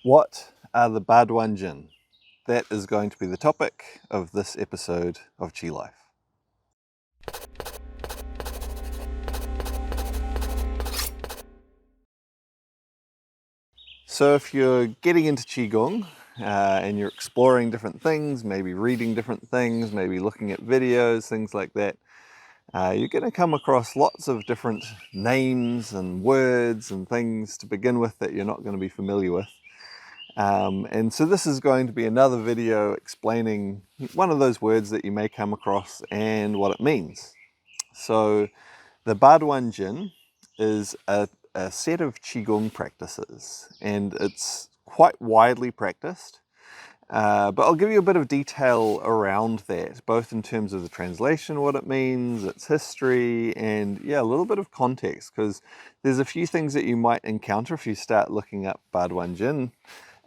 What are the Baduanjin? That is going to be the topic of this episode of Qi Life. So if you're getting into Qigong and you're exploring different things, maybe reading different things, maybe looking at videos, things like that, you're going to come across lots of different names and words and things to begin with that you're not going to be familiar with. And so this is going to be another video explaining one of those words that you may come across and what it means. So the Baduanjin is a set of Qigong practices, and it's quite widely practiced. But I'll give you a bit of detail around that, both in terms of the translation, what it means, its history, and yeah, a little bit of context, because there's a few things that you might encounter if you start looking up Baduanjin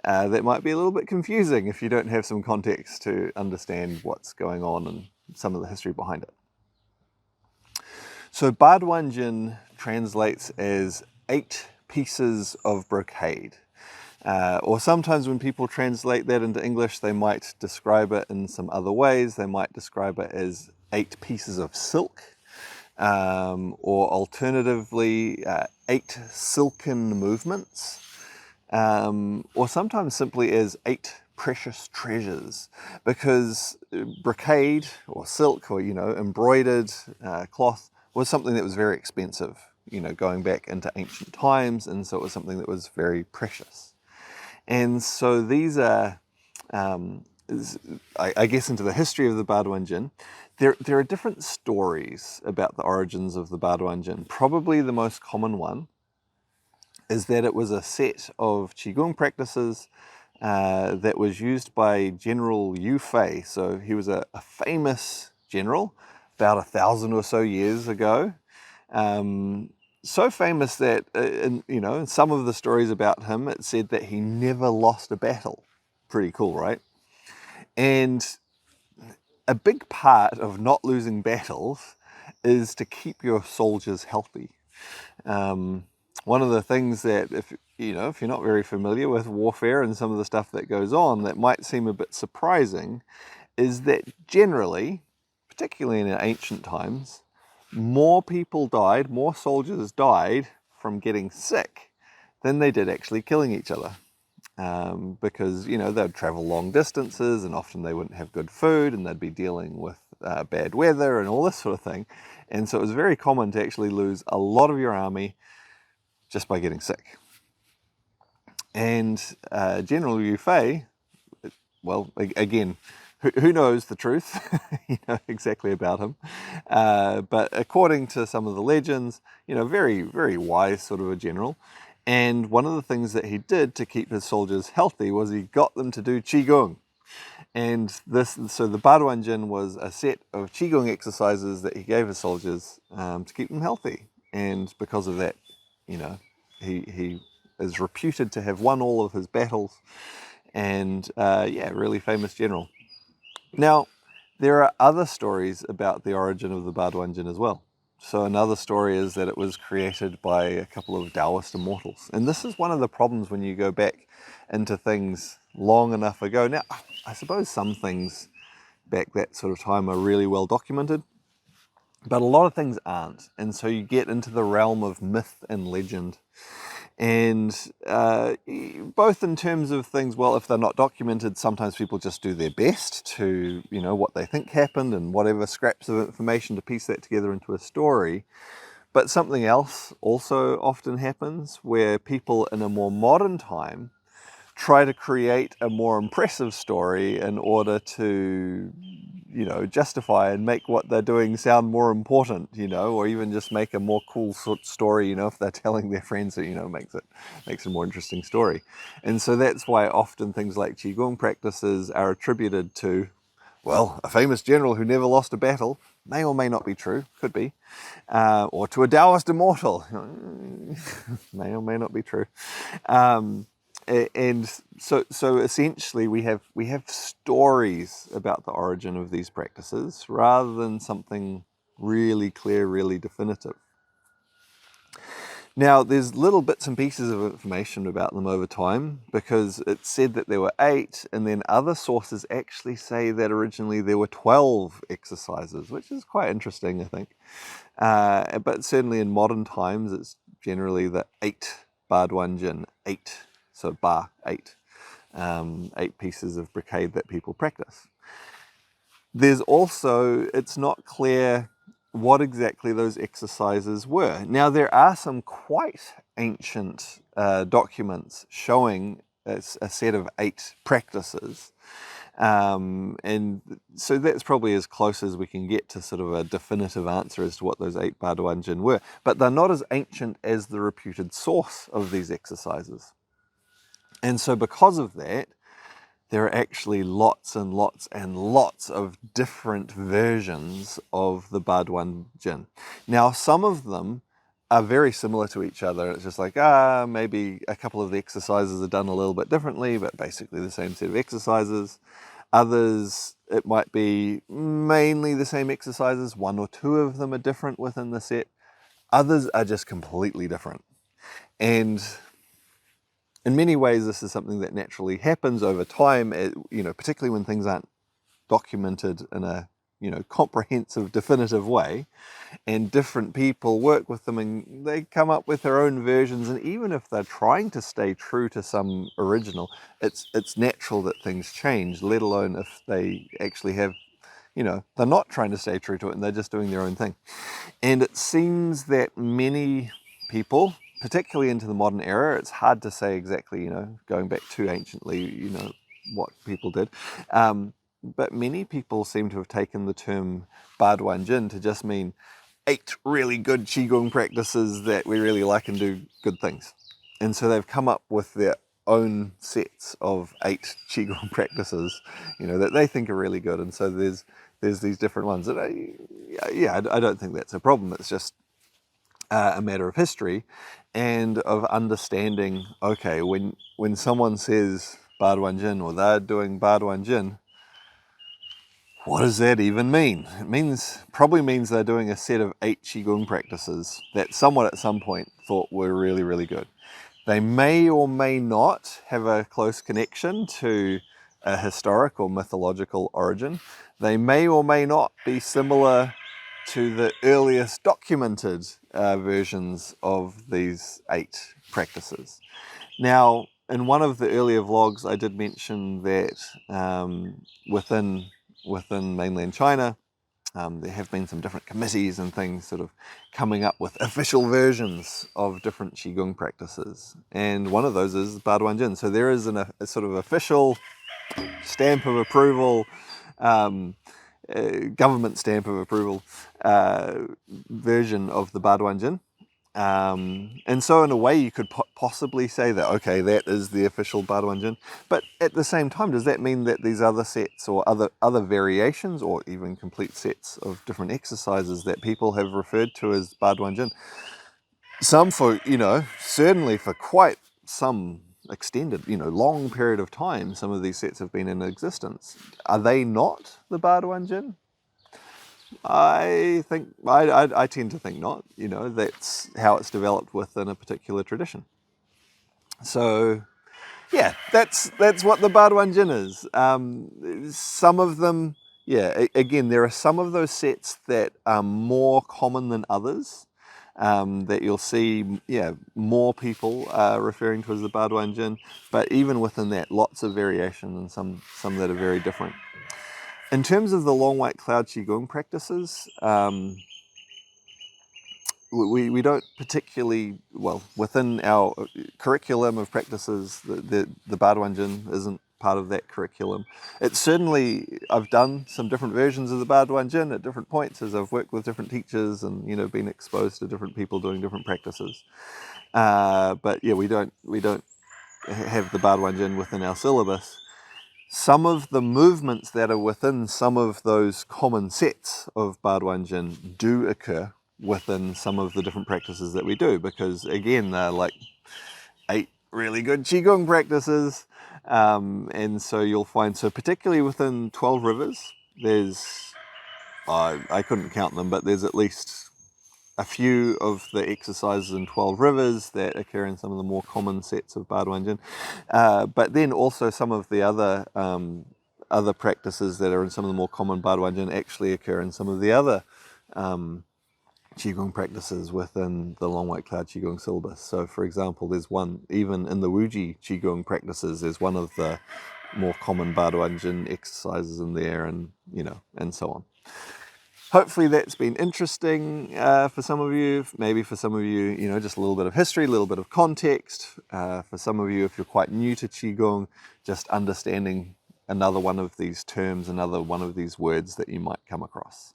that might be a little bit confusing if you don't have some context to understand what's going on and some of the history behind it. So Baduanjin translates as 8 pieces of brocade. Or sometimes when people translate that into English, they might describe it in some other ways. They might describe it as 8 pieces of silk, or alternatively, 8 silken movements. Or sometimes simply as 8 precious treasures, because brocade or silk or, embroidered cloth was something that was very expensive, going back into ancient times, and so it was something that was very precious. And so these are, I guess, into the history of the Baduanjin. There are different stories about the origins of the Baduanjin. Probably the most common one is that it was a set of Qigong practices that was used by General Yu Fei. So he was a famous general about 1,000 or so years ago. So famous that, in some of the stories about him, it said that he never lost a battle. Pretty cool, right? And a big part of not losing battles is to keep your soldiers healthy. One of the things that, if you're not very familiar with warfare and some of the stuff that goes on, that might seem a bit surprising, is that generally, particularly in ancient times, more people died, more soldiers died from getting sick than they did actually killing each other. Because, they'd travel long distances and often they wouldn't have good food and they'd be dealing with bad weather and all this sort of thing. And so it was very common to actually lose a lot of your army just by getting sick. And General Yu Fei, well, again, who knows the truth, exactly about him. But according to some of the legends, very, very wise sort of a general. And one of the things that he did to keep his soldiers healthy was he got them to do Qigong. And so the Baduanjin was a set of Qigong exercises that he gave his soldiers to keep them healthy. And because of that, he is reputed to have won all of his battles. And really famous general. Now, there are other stories about the origin of the Baduanjin as well. So another story is that it was created by a couple of Taoist immortals. And this is one of the problems when you go back into things long enough ago. Now, I suppose some things back that sort of time are really well documented, but a lot of things aren't. And so you get into the realm of myth and legend. And both in terms of things, well, if they're not documented, sometimes people just do their best to, what they think happened and whatever scraps of information to piece that together into a story. But something else also often happens where people in a more modern time try to create a more impressive story in order to, justify and make what they're doing sound more important, or even just make a more cool sort of story, if they're telling their friends, it makes a more interesting story. And so that's why often things like Qigong practices are attributed to, well, a famous general who never lost a battle. May or may not be true, could be. Or to a Taoist immortal. May or may not be true. And so essentially we have stories about the origin of these practices rather than something really clear, really definitive. Now, there's little bits and pieces of information about them over time, because it's said that there were 8, and then other sources actually say that originally there were 12 exercises, which is quite interesting, I think. But certainly in modern times, it's generally the 8 Baduanjin, 8, so Ba, 8, 8 pieces of brigade that people practice. There's also, it's not clear what exactly those exercises were. Now, there are some quite ancient documents showing a set of 8 practices. And so that's probably as close as we can get to sort of a definitive answer as to what those 8 Baduanjin were. But they're not as ancient as the reputed source of these exercises. And so because of that, there are actually lots and lots and lots of different versions of the Baduanjin. Now, some of them are very similar to each other. It's just like, maybe a couple of the exercises are done a little bit differently, but basically the same set of exercises. Others, it might be mainly the same exercises. 1 or 2 of them are different within the set. Others are just completely different. And in many ways, this is something that naturally happens over time, particularly when things aren't documented in a, comprehensive, definitive way, and different people work with them and they come up with their own versions. And even if they're trying to stay true to some original, it's natural that things change, let alone if they actually have, they're not trying to stay true to it and they're just doing their own thing. And it seems that many people, particularly into the modern era, it's hard to say exactly, going back too anciently, what people did. But many people seem to have taken the term Baduanjin to just mean 8 really good Qigong practices that we really like and do good things. And so they've come up with their own sets of 8 Qigong practices, that they think are really good. And so there's these different ones. And I don't think that's a problem. It's just a matter of history and of understanding, okay, when someone says Baduanjin or they're doing Baduanjin, what does that even mean? It probably means they're doing a set of 8 Qigong practices that someone at some point thought were really, really good. They may or may not have a close connection to a historic or mythological origin. They may or may not be similar to the earliest documented versions of these 8 practices. Now, in one of the earlier vlogs, I did mention that within mainland China, there have been some different committees and things sort of coming up with official versions of different Qigong practices. And one of those is Baduanjin. So there is a sort of official stamp of approval, government stamp of approval version of the Baduanjin. And so in a way you could possibly say that, okay, that is the official Baduanjin. But at the same time, does that mean that these other sets or other variations or even complete sets of different exercises that people have referred to as Baduanjin, some for, certainly for quite some extended, long period of time, some of these sets have been in existence. Are they not the Baduanjin? I tend to think not. That's how it's developed within a particular tradition. So, yeah, that's what the Baduanjin is. Some of them, again, there are some of those sets that are more common than others. That you'll see, more people referring to as the Baduanjin, but even within that, lots of variation and some that are very different. In terms of the long white cloud Qigong practices, we don't particularly, within our curriculum of practices, the Baduanjin isn't part of that curriculum. It's certainly, I've done some different versions of the Baduanjin at different points as I've worked with different teachers and, been exposed to different people doing different practices. But yeah, we don't have the Baduanjin within our syllabus. Some of the movements that are within some of those common sets of Baduanjin do occur within some of the different practices that we do, because again, they're like 8 really good Qigong practices. And so you'll find, so particularly within 12 rivers, there's, I couldn't count them, but there's at least a few of the exercises in 12 rivers that occur in some of the more common sets of Baduanjin, but then also some of the other practices that are in some of the more common Baduanjin actually occur in some of the other Qigong practices within the Long White Cloud Qigong syllabus. So for example, there's one, even in the Wuji Qigong practices, there's one of the more common Baduanjin exercises in there, and and so on. Hopefully that's been interesting for some of you. Maybe for some of you, just a little bit of history, a little bit of context. For some of you, if you're quite new to Qigong, just understanding another one of these terms, another one of these words that you might come across.